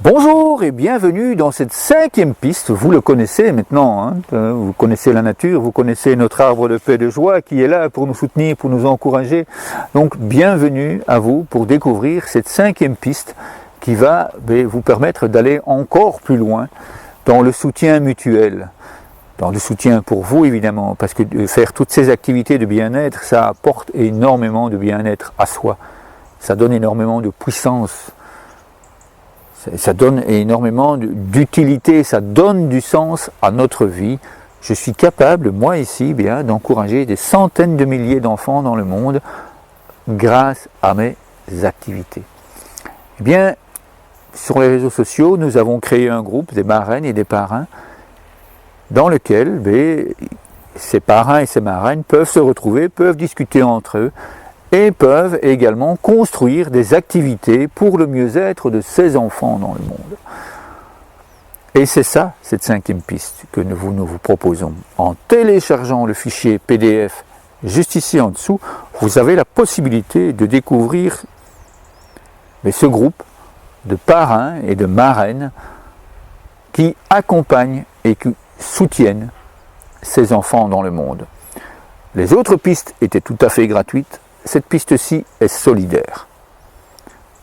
Bonjour et bienvenue dans cette 5e piste. Vous le connaissez maintenant, hein, vous connaissez la nature, vous connaissez notre arbre de paix et de joie qui est là pour nous soutenir, pour nous encourager. Donc bienvenue à vous pour découvrir cette 5e piste qui va vous permettre d'aller encore plus loin dans le soutien mutuel. Dans le soutien pour vous évidemment, parce que faire toutes ces activités de bien-être, ça apporte énormément de bien-être à soi. Ça donne énormément de puissance. Ça donne énormément d'utilité, ça donne du sens à notre vie. Je suis capable, moi ici, d'encourager des centaines de milliers d'enfants dans le monde grâce à mes activités. Eh bien, sur les réseaux sociaux, nous avons créé un groupe des marraines et des parrains dans lequel ces parrains et ces marraines peuvent se retrouver, peuvent discuter entre eux et peuvent également construire des activités pour le mieux-être de ces enfants dans le monde. Et c'est ça, cette 5e piste que nous vous proposons. En téléchargeant le fichier PDF juste ici en dessous, vous avez la possibilité de découvrir ce groupe de parrains et de marraines qui accompagnent et qui soutiennent ces enfants dans le monde. Les autres pistes étaient tout à fait gratuites. Cette piste-ci est solidaire,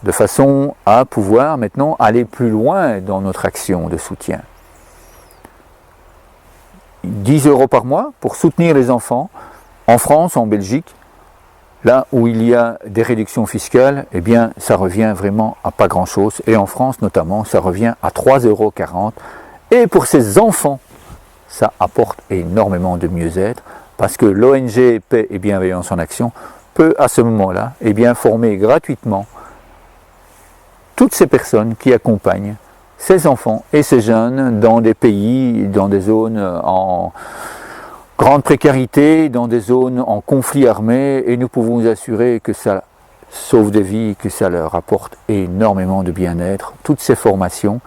de façon à pouvoir maintenant aller plus loin dans notre action de soutien. 10 € par mois pour soutenir les enfants en France, en Belgique, là où il y a des réductions fiscales, eh bien ça revient vraiment à pas grand-chose, et en France notamment, ça revient à 3,40 €, et pour ces enfants, ça apporte énormément de mieux-être, parce que l'ONG Paix et Bienveillance en Action peut à ce moment-là former gratuitement toutes ces personnes qui accompagnent ces enfants et ces jeunes dans des pays, dans des zones en grande précarité, dans des zones en conflit armé, et nous pouvons vous assurer que ça sauve des vies, que ça leur apporte énormément de bien-être, toutes ces formations,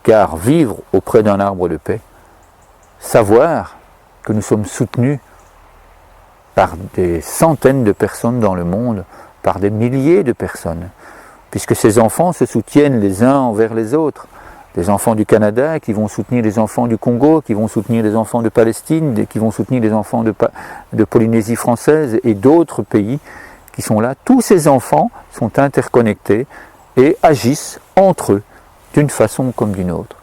car vivre auprès d'un arbre de paix, savoir que nous sommes soutenus par des centaines de personnes dans le monde, par des milliers de personnes, puisque ces enfants se soutiennent les uns envers les autres. Des enfants du Canada qui vont soutenir les enfants du Congo, qui vont soutenir les enfants de Palestine, qui vont soutenir les enfants de Polynésie française et d'autres pays qui sont là. Tous ces enfants sont interconnectés et agissent entre eux d'une façon comme d'une autre.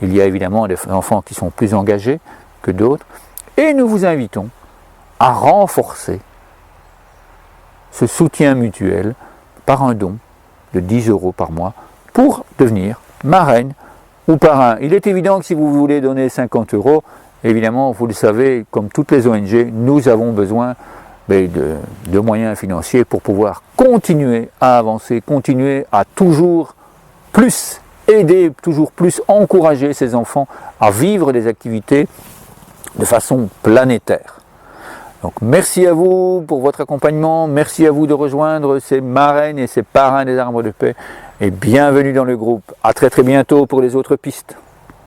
Il y a évidemment des enfants qui sont plus engagés que d'autres, et nous vous invitons à renforcer ce soutien mutuel par un don de 10 € par mois pour devenir marraine ou parrain. Il est évident que si vous voulez donner 50 €, évidemment, vous le savez, comme toutes les ONG, nous avons besoin de moyens financiers pour pouvoir continuer à avancer, continuer à toujours plus aider, toujours plus encourager ces enfants à vivre des activités de façon planétaire. Donc merci à vous pour votre accompagnement, merci à vous de rejoindre ces marraines et ces parrains des arbres de paix, et bienvenue dans le groupe. À très bientôt pour les autres pistes.